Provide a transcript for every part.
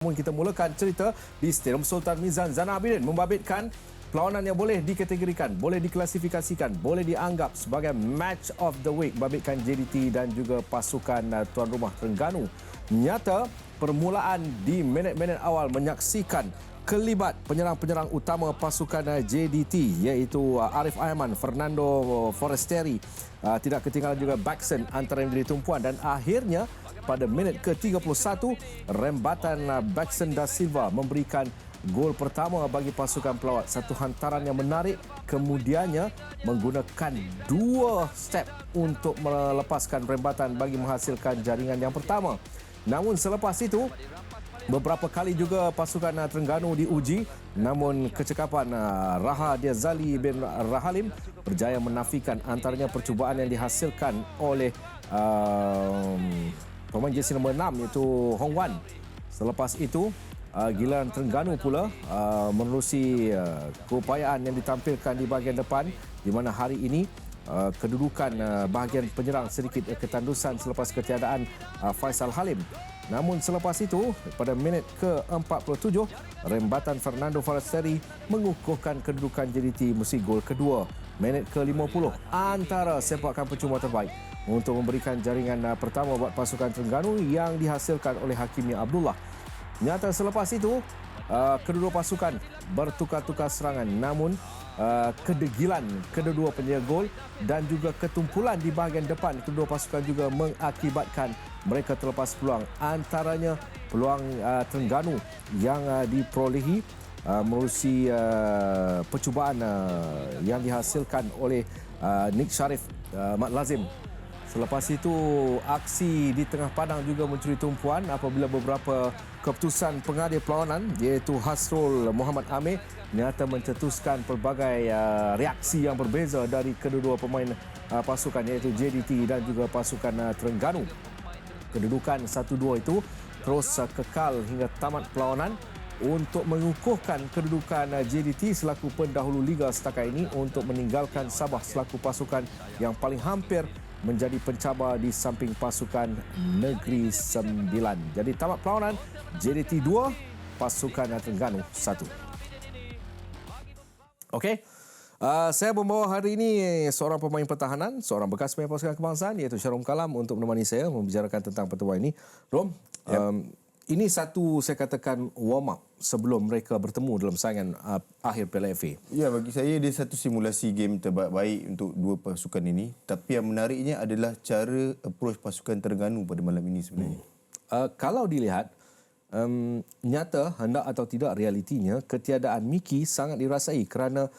Namun kita mulakan cerita di Stadium Sultan Mizan Zainal Abidin membabitkan perlawanan yang boleh dikategorikan, boleh diklasifikasikan, boleh dianggap sebagai match of the week babitkan JDT dan juga pasukan tuan rumah Terengganu. Nyata permulaan di minit-minit awal menyaksikan kelibat penyerang-penyerang utama pasukan JDT iaitu Arif Aiman, Fernando Forestieri, tidak ketinggalan juga Baxen antara yang menjadi tumpuan dan akhirnya pada minit ke-31 rembatan Baxen da Silva memberikan gol pertama bagi pasukan pelawat. Satu hantaran yang menarik kemudiannya menggunakan 2 step untuk melepaskan rembatan bagi menghasilkan jaringan yang pertama. Namun selepas itu beberapa kali juga pasukan Terengganu diuji, namun kecekapan Raha Diazali bin Rahalim berjaya menafikan antaranya percubaan yang dihasilkan oleh pemain jersey nombor 6 iaitu Hong Wan. Selepas itu giliran Terengganu pula menerusi keupayaan yang ditampilkan di bahagian depan, di mana hari ini kedudukan bahagian penyerang sedikit ketandusan selepas ketiadaan Faisal Halim. Namun selepas itu pada minit ke-47 rembatan Fernando Forestieri mengukuhkan kedudukan JDT musim gol kedua. Minit ke-50 antara sepakan percuma terbaik untuk memberikan jaringan pertama buat pasukan Terengganu yang dihasilkan oleh Hakimi Abdullah. Nyata selepas itu kedua pasukan bertukar-tukar serangan, namun kedegilan kedua penjaga gol dan juga ketumpulan di bahagian depan kedua pasukan juga mengakibatkan mereka terlepas peluang. Antaranya peluang Terengganu yang diperolehi menerusi percubaan yang dihasilkan oleh Nick Sharif Mat Lazim. Selepas itu aksi di tengah padang juga mencuri tumpuan apabila beberapa keputusan pengadil perlawanan iaitu Hasrul Muhammad Amir nyata mencetuskan pelbagai reaksi yang berbeza dari kedua-dua pemain pasukan iaitu JDT dan juga pasukan Terengganu. Kedudukan 1-2 itu terus kekal hingga tamat perlawanan untuk mengukuhkan kedudukan JDT selaku pendahulu liga setakat ini untuk meninggalkan Sabah selaku pasukan yang paling hampir menjadi pencabar di samping pasukan Negeri Sembilan. Jadi tamat perlawanan JDT 2, pasukan Terengganu 1. Okey. Saya membawa hari ini seorang pemain pertahanan, seorang bekas pemain pasukan kebangsaan iaitu Syarom Kalam untuk menemani saya membicarakan tentang pertemuan ini. Rom, ini satu saya katakan warm up sebelum mereka bertemu dalam saingan akhir Piala FA. Ya, bagi saya dia satu simulasi game terbaik untuk dua pasukan ini. Tapi yang menariknya adalah cara approach pasukan Terengganu pada malam ini sebenarnya. Kalau dilihat nyata hendak atau tidak realitinya ketiadaan Miki sangat dirasai kerana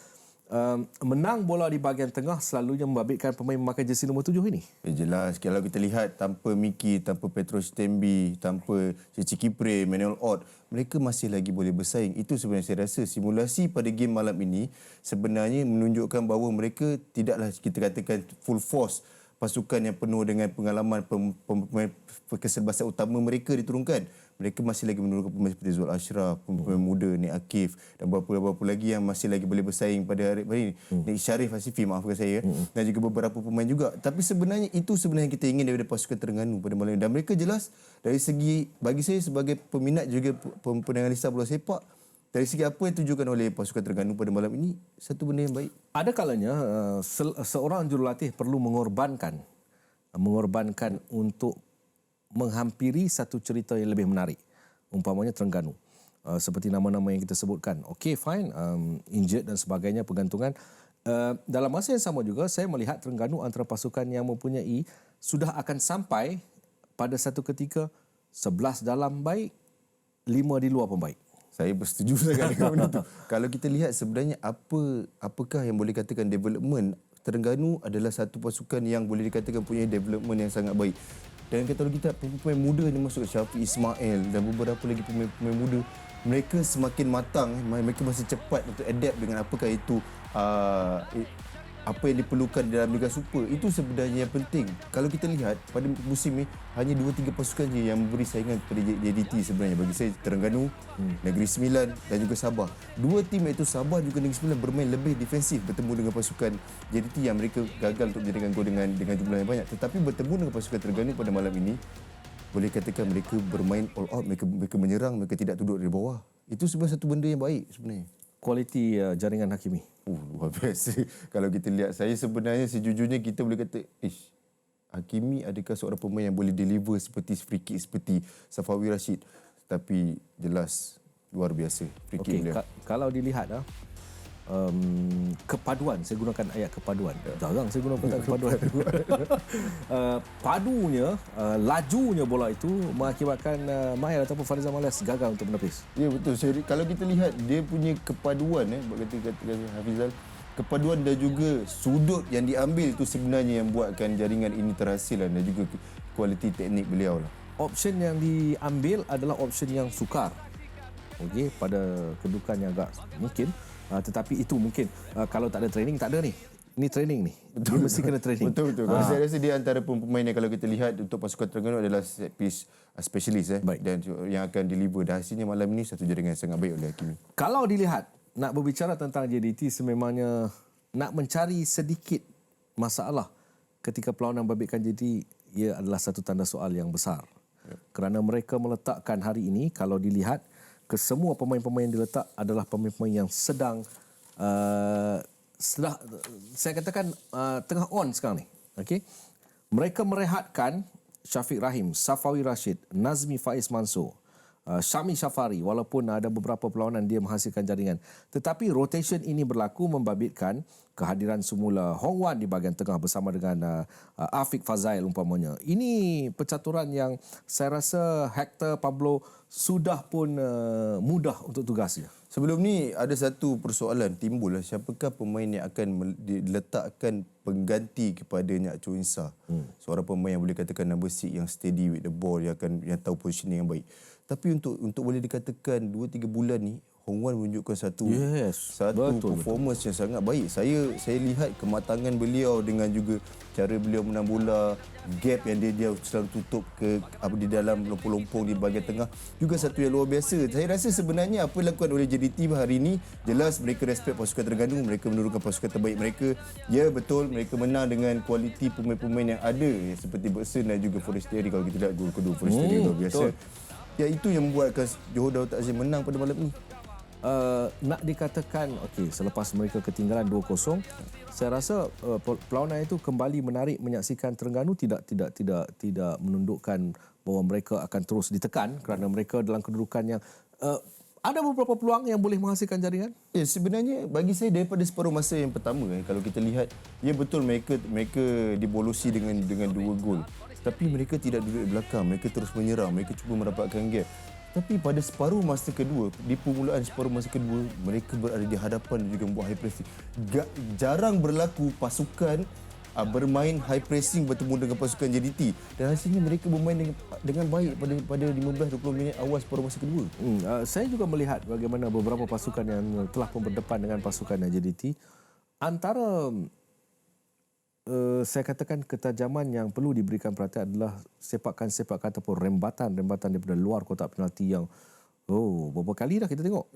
menang bola di bahagian tengah selalunya membabitkan pemain memakai jersey nombor 7 ini. Jelas, kalau kita lihat tanpa Miki, tanpa Petro Stembi, tanpa Cici Kipre, Manuel Ott, mereka masih lagi boleh bersaing. Itu sebenarnya saya rasa simulasi pada game malam ini sebenarnya menunjukkan bahawa mereka tidaklah kita katakan full force pasukan yang penuh dengan pengalaman pemain keserbasan utama mereka diturunkan. Mereka masih lagi menurunkan pemain seperti Zul Ashraf, pemain muda, Nik Akif dan beberapa lagi yang masih lagi boleh bersaing pada hari ini. Nik Syarif Asifi, maafkan saya, dan juga beberapa pemain juga. Tapi sebenarnya itu sebenarnya kita ingin daripada pasukan Terengganu pada malam ini. Dan mereka jelas dari segi, bagi saya sebagai peminat juga penganalisa bola sepak, dari segi apa yang ditujukan oleh pasukan Terengganu pada malam ini, satu benda yang baik. Ada kalanya seorang jurulatih perlu mengorbankan untuk menghampiri satu cerita yang lebih menarik. Umpamanya Terengganu. Seperti nama-nama yang kita sebutkan. Okey, fine. Injured dan sebagainya, pergantungan. Dalam masa yang sama juga, saya melihat Terengganu antara pasukan yang mempunyai sudah akan sampai pada satu ketika 11 dalam baik, 5 di luar pun baik. Saya bersetuju sangat dengan benda itu. Kalau kita lihat sebenarnya apakah yang boleh katakan development, Terengganu adalah satu pasukan yang boleh dikatakan punya development yang sangat baik. Dan kalau kita pemain muda yang masuk Syafiq Ismail dan beberapa lagi pemain muda, mereka semakin matang, mereka masih cepat untuk adapt dengan apakah itu apa yang diperlukan dalam Liga Super. Itu sebenarnya yang penting. Kalau kita lihat pada musim ini hanya 2-3 pasukan je yang memberi saingan kepada JDT sebenarnya. Bagi saya Terengganu, Negeri Sembilan dan juga Sabah. Dua tim iaitu Sabah juga Negeri Sembilan bermain lebih defensif bertemu dengan pasukan JDT yang mereka gagal untuk menjadikan gol dengan jumlah yang banyak. Tetapi bertemu dengan pasukan Terengganu pada malam ini, boleh katakan mereka bermain all out, mereka menyerang, mereka tidak duduk di bawah. Itu sebenarnya satu benda yang baik sebenarnya. Kualiti jaringan Hakimi. Luar biasa. Kalau kita lihat, saya sebenarnya sejujurnya kita boleh kata, Hakimi adakah seorang pemain yang boleh deliver seperti free kick seperti Safawi Rashid? Tapi jelas luar biasa free kick beliau. Kalau dilihat kepaduan, saya gunakan ayat kepaduan. Jarang saya guna kata kepaduan. Padunya, lajunya bola itu mengakibatkan Mahir ataupun Farizal Malas gagal untuk menepis. Ya betul. Kalau kita lihat dia punya kepaduan, kata Hafizal, kepaduan dan juga sudut yang diambil itu sebenarnya yang buatkan jaringan ini terhasil, dan juga kualiti teknik beliau lah. Option yang diambil adalah option yang sukar. Okey, pada kedudukan yang agak mungkin, tetapi itu mungkin kalau tak ada training, tak ada ni. Ini training ni. Dia mesti kena training. Betul. Saya rasa dia antara pemain yang kalau kita lihat untuk pasukan Terengganu adalah set piece specialist Baik. dan yang akan deliver. Dan hasilnya malam ini satu jaringan yang sangat baik oleh Hakimi. Kalau dilihat, nak berbicara tentang JDT sememangnya nak mencari sedikit masalah ketika perlawanan membabitkan JDT, ia adalah satu tanda soal yang besar. Kerana mereka meletakkan hari ini, kalau dilihat, kesemua pemain-pemain yang diletak adalah pemain-pemain yang sedang saya katakan tengah on sekarang ni. Okey. Mereka merehatkan Syafiq Rahim, Safawi Rashid, Nazmi Faiz Mansur, Syami Syafari, walaupun ada beberapa perlawanan dia menghasilkan jaringan. Tetapi rotation ini berlaku membabitkan kehadiran semula Hong Wan di bahagian tengah bersama dengan Afiq Fazail umpamanya. Ini percaturan yang saya rasa Hector Pablo sudah pun mudah untuk tugasnya. Sebelum ni ada satu persoalan timbul lah, siapakah pemain yang akan diletakkan pengganti kepada Nyak Choo Insah. Seorang pemain yang boleh katakan number 6 yang steady with the ball, yang tahu positioning yang baik. Tapi untuk boleh dikatakan 2-3 bulan ni Hong Wan menunjukkan satu performance yang sangat baik. Saya lihat kematangan beliau dengan juga cara beliau menang bola, gap yang dia selalu tutup di dalam lompong-lompong di bahagian tengah juga satu yang luar biasa. Saya rasa sebenarnya apa yang dilakukan oleh JDT hari ini, jelas mereka respect pasukan Terengganu, mereka menurunkan pasukan terbaik mereka. Ya betul, mereka menang dengan kualiti pemain-pemain yang ada, seperti Bergson dan juga Forestieri. Kalau kita lihat gol kedua Forestieri luar biasa. Ya, itu yang membuatkan Johor Darul Takzim menang pada malam ini. Nak dikatakan selepas mereka ketinggalan 2-0, saya rasa perlawanan itu kembali menarik menyaksikan Terengganu tidak menundukkan bahawa mereka akan terus ditekan kerana mereka dalam kedudukan yang ada beberapa peluang yang boleh menghasilkan jaringan. Ya, sebenarnya bagi saya daripada separuh masa yang pertama, kalau kita lihat, ya betul mereka dibolosi dengan 2 gol. Tapi mereka tidak duduk di belakang, mereka terus menyerang, mereka cuba merapatkan gap. Tapi pada separuh masa kedua, di permulaan separuh masa kedua, mereka berada di hadapan dan juga membuat high pressing. Jarang berlaku pasukan bermain high pressing bertemu dengan pasukan JDT. Dan hasilnya mereka bermain dengan baik pada 15-20 minit awal separuh masa kedua. Saya juga melihat bagaimana beberapa pasukan yang telah pun berdepan dengan pasukan JDT, antara saya katakan ketajaman yang perlu diberikan perhatian adalah sepakan ataupun rembatan daripada luar kotak penalti yang berapa kali dah kita tengok.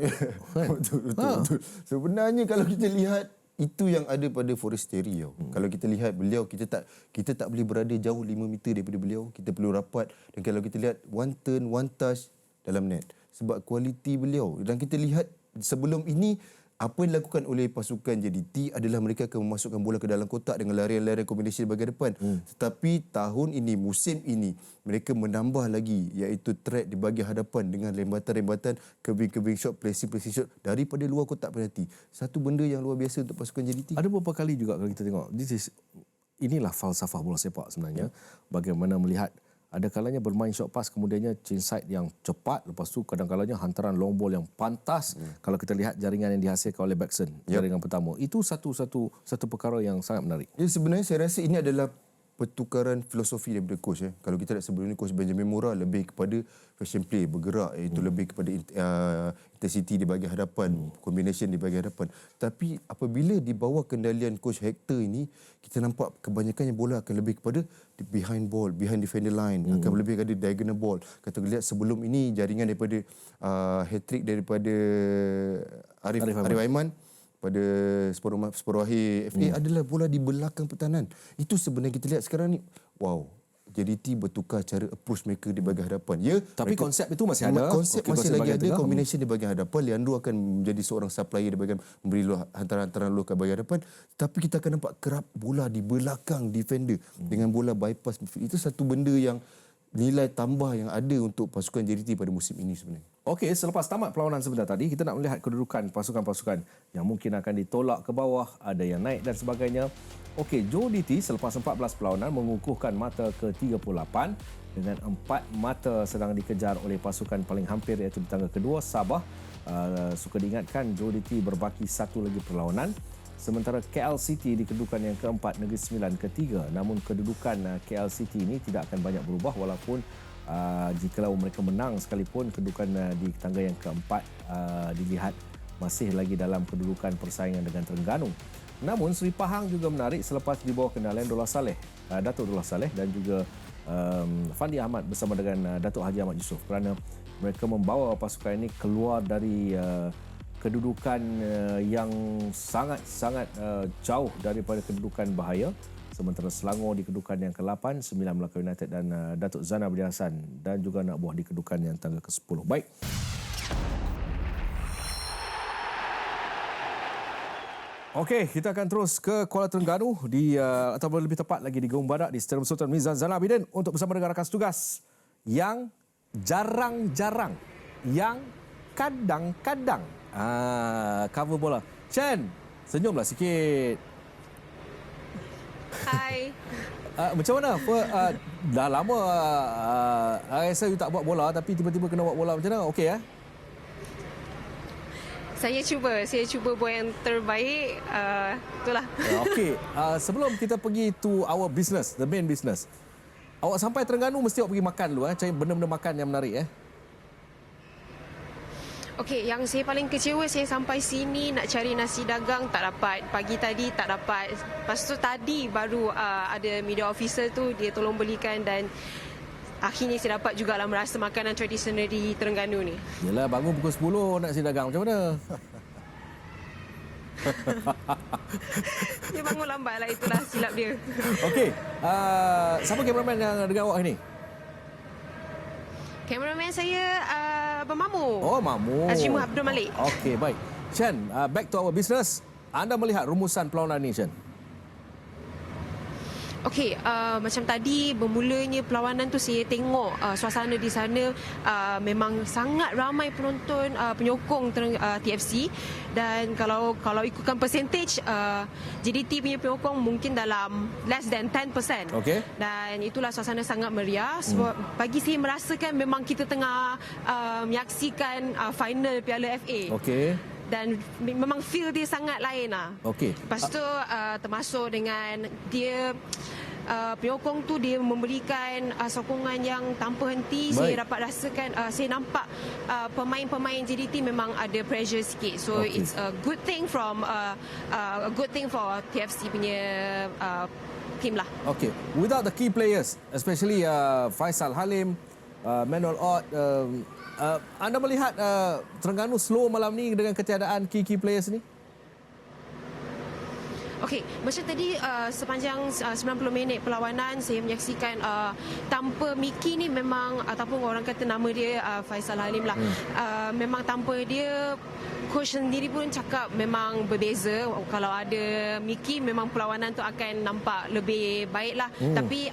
Betul. Sebenarnya kalau kita lihat, itu yang ada pada Forestieri. Kalau kita lihat beliau, kita tak boleh berada jauh 5 meter daripada beliau. Kita perlu rapat, dan kalau kita lihat one turn, one touch dalam net. Sebab kualiti beliau. Dan kita lihat sebelum ini, apa yang dilakukan oleh pasukan JDT adalah mereka akan memasukkan bola ke dalam kotak dengan larian-larian kombinasi di bahagian depan. Tetapi tahun ini, musim ini, mereka menambah lagi, iaitu threat di bahagian hadapan dengan rembatan-rembatan, curving shot, placing shot daripada luar kotak penalti. Satu benda yang luar biasa untuk pasukan JDT. Ada beberapa kali juga kalau kita tengok, inilah falsafah bola sepak sebenarnya. Bagaimana melihat, ada kalanya bermain short pass, kemudiannya change side yang cepat, lepas tu kadang-kadangnya hantaran long ball yang pantas. Kalau kita lihat jaringan yang dihasilkan oleh Bergson, jaringan pertama, itu satu perkara yang sangat menarik. Ya, sebenarnya saya rasa ini adalah pertukaran filosofi daripada coach. Kalau kita lihat sebelum ni, coach Benjamin Mora lebih kepada fashion play, bergerak, iaitu lebih kepada intensity di bahagian hadapan, combination di bahagian hadapan. Tapi apabila di bawah kendalian coach Hector ini, kita nampak kebanyakannya bola akan lebih kepada behind ball, behind defender line, akan lebih kepada diagonal ball. Kita lihat sebelum ini jaringan daripada hat-trick daripada Arif Aiman pada separuh akhir FA adalah bola di belakang pertahanan. Itu sebenarnya kita lihat sekarang ni, wow, JDT bertukar cara approach mereka di bahagian hadapan. Ya, Tapi mereka, konsep itu masih ada. konsep Okey, masih lagi bahagian ada, tengah. combination di bahagian hadapan. Leandro akan menjadi seorang supplier di bahagian memberi hantaran-hantaran luar ke bahagian hadapan. Tapi kita akan nampak kerap bola di belakang defender dengan bola bypass midfield. Itu satu benda yang nilai tambah yang ada untuk pasukan JDT pada musim ini sebenarnya. Okey, selepas tamat perlawanan sebentar tadi, kita nak melihat kedudukan pasukan-pasukan yang mungkin akan ditolak ke bawah, ada yang naik dan sebagainya. Okey, JDT selepas 14 perlawanan mengukuhkan mata ke-38 dengan 4 mata sedang dikejar oleh pasukan paling hampir iaitu di tangga kedua Sabah. Suka diingatkan JDT berbaki satu lagi perlawanan. Sementara KL City di kedudukan yang keempat, Negeri Sembilan ketiga. Namun kedudukan KL City ini tidak akan banyak berubah walaupun jikalau mereka menang sekalipun, kedudukan di tangga yang keempat dilihat masih lagi dalam kedudukan persaingan dengan Terengganu. Namun Seri Pahang juga menarik selepas di bawah kendalian Datuk Dullah Saleh dan juga Fandi Ahmad bersama dengan Datuk Haji Ahmad Yusof, kerana mereka membawa pasukan ini keluar dari kedudukan yang sangat-sangat jauh daripada kedudukan bahaya. Sementara Selangor di kedudukan yang ke-8, 9 Melaka United dan Datuk Zana Budi Hassan dan juga anak buah di kedudukan yang tangga ke-10. Baik. Okey, kita akan terus ke Kuala Terengganu atau lebih tepat lagi di Gerung Badak di Stadium Sultan Mizan Zainal Abidin untuk bersama dengan rakan tugas yang jarang-jarang, yang kadang-kadang cover bola. Chen, senyumlah sikit. Hai. Macam mana? Dah lama rasa you tak buat bola tapi tiba-tiba kena buat bola macam mana? Okey ya? Saya cuba buat yang terbaik. Itulah. Okey, sebelum kita pergi to our business, the main business. Awak sampai Terengganu mesti awak pergi makan dulu cari benda-benda makan yang menarik Okey, yang saya paling kecewa, saya sampai sini nak cari nasi dagang tak dapat. Pagi tadi tak dapat. Lepas tu tadi baru ada media officer tu dia tolong belikan dan akhirnya saya dapat jugalah merasa makanan tradisional di Terengganu ni. Yelah, bangun pukul 10 nak si dagang macam mana? Dia bangun lambat lah, itulah silap dia. Okey, siapa kameraman yang dengan awak ini? Kameraman saya Abang Mamu. Oh, Mamu. Azimah Abdul Malik. Okey, baik. Chen, back to our business. Anda melihat rumusan perlawanan ni, Chen? Okey, macam tadi bermulanya perlawanan tu saya tengok suasana di sana memang sangat ramai penonton penyokong TFC dan kalau ikutkan percentage JDT punya penyokong mungkin dalam less than 10%. Okey. Dan itulah suasana sangat meriah sebab bagi saya merasakan memang kita tengah menyaksikan final Piala FA. Okey. Dan memang feel dia sangat lain lah. Okey. Lepas tu termasuk dengan dia penyokong tu dia memberikan sokongan yang tanpa henti. Baik. Saya dapat rasakan, saya nampak pemain-pemain JDT memang ada pressure sikit. So Okey. it's a good thing from a good thing for TFC punya team lah. Okey. Without the key players, especially Faisal Halim, Manuel Ott, anda melihat Terengganu slow malam ni dengan ketiadaan key players ni? Okey, macam tadi sepanjang 90 minit perlawanan saya menyaksikan tanpa Miki ni memang ataupun orang kata nama dia Faisal Halim lah. Memang tanpa dia coach sendiri pun cakap memang berbeza. Kalau ada Miki memang perlawanan tu akan nampak lebih baik lah. Tapi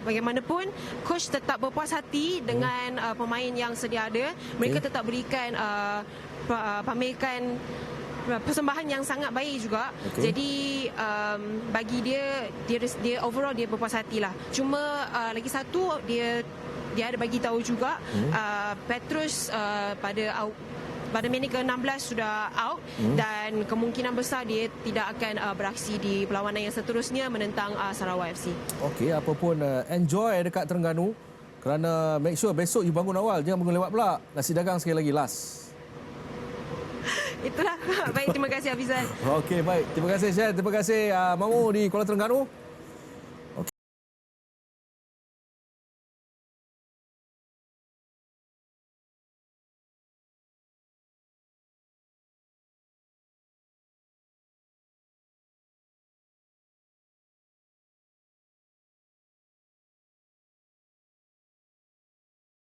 bagaimanapun coach tetap berpuas hati dengan pemain yang sedia ada. Mereka tetap berikan pamerkan persembahan yang sangat baik juga. Okay. Jadi bagi dia overall dia berpuas hati lah. Cuma lagi satu dia ada bagi tahu juga Petrus pada minit ke-16 sudah out dan kemungkinan besar dia tidak akan beraksi di perlawanan yang seterusnya menentang Sarawak FC. Okey, apapun enjoy dekat Terengganu kerana make sure besok you bangun awal, jangan bangun lewat pula. Nasi dagang sekali lagi last. Itulah. Baik, terima kasih Hafizan. Okey, baik. Terima kasih Syed, terima kasih Mamu di Kuala Terengganu.